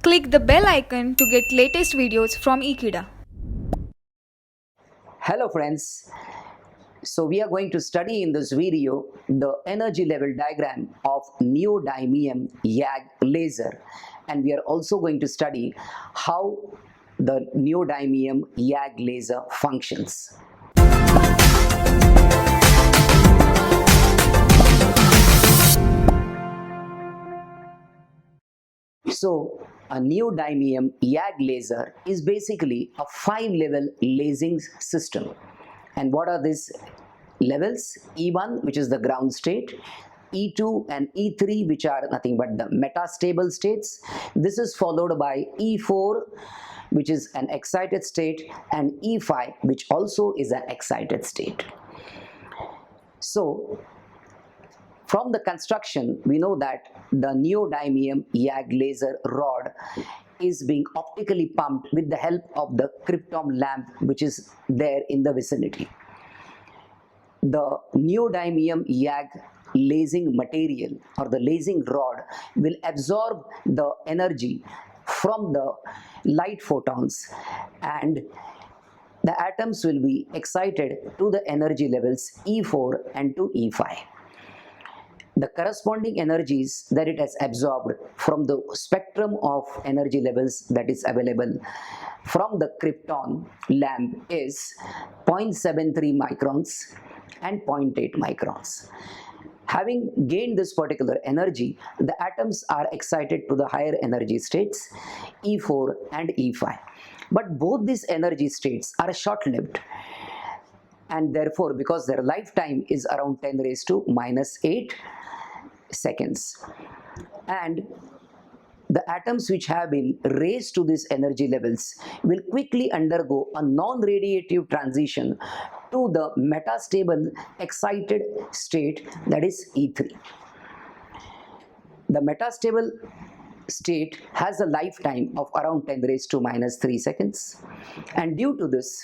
Click the bell icon to get latest videos from Ekeeda. Hello friends, so we are going to study in this video the energy level diagram of Neodymium-YAG laser, and we are also going to study how the Neodymium-YAG laser functions. So a neodymium-YAG laser is basically a 5-level lasing system. And what are these levels? E1, which is the ground state, E2 and E3, which are nothing but the metastable states. This is followed by E4, which is an excited state, and E5, which also is an excited state. So from the construction, we know that the neodymium-YAG laser rod is being optically pumped with the help of the krypton lamp which is there in the vicinity. The neodymium-YAG lasing material or the lasing rod will absorb the energy from the light photons, and the atoms will be excited to the energy levels E4 and to E5. The corresponding energies that it has absorbed from the spectrum of energy levels that is available from the krypton lamp is 0.73 microns and 0.8 microns. Having gained this particular energy, the atoms are excited to the higher energy states E4 and E5. But both these energy states are short-lived, and therefore because their lifetime is around 10⁻⁻⁸ seconds, and the atoms which have been raised to these energy levels will quickly undergo a non-radiative transition to the metastable excited state, that is E3. The metastable state has a lifetime of around 10⁻³ seconds, and due to this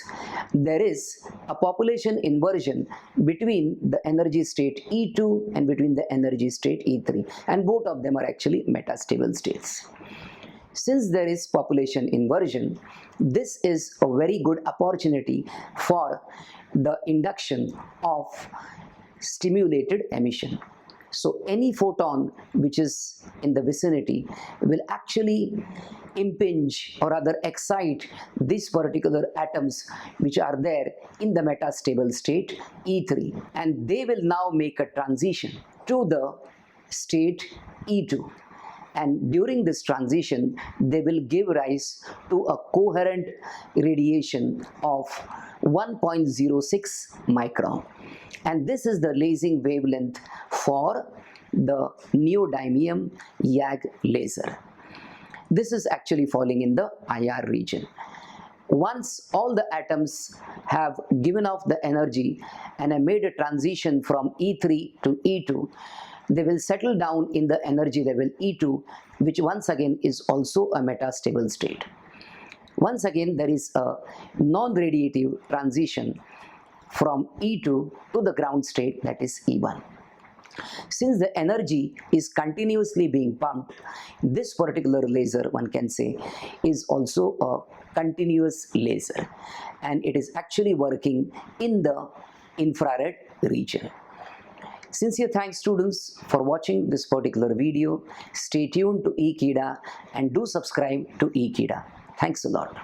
there is a population inversion between the energy state E2 and between the energy state E3, and both of them are actually metastable states. Since there is population inversion, this is a very good opportunity for the induction of stimulated emission. So any photon which is in the vicinity will actually impinge or rather excite these particular atoms which are there in the metastable state E3, and they will now make a transition to the state E2. And during this transition, they will give rise to a coherent radiation of 1.06 micron. And this is the lasing wavelength for the neodymium-YAG laser. This is actually falling in the IR region. Once all the atoms have given off the energy and have made a transition from E3 to E2, they will settle down in the energy level E2, which once again is also a metastable state. Once again, there is a non-radiative transition from E2 to the ground state, that is E1. Since the energy is continuously being pumped, this particular laser, one can say, is also a continuous laser, and it is actually working in the infrared region. Sincere thanks, students, for watching this particular video. Stay tuned to Ekeeda and do subscribe to Ekeeda. Thanks a lot.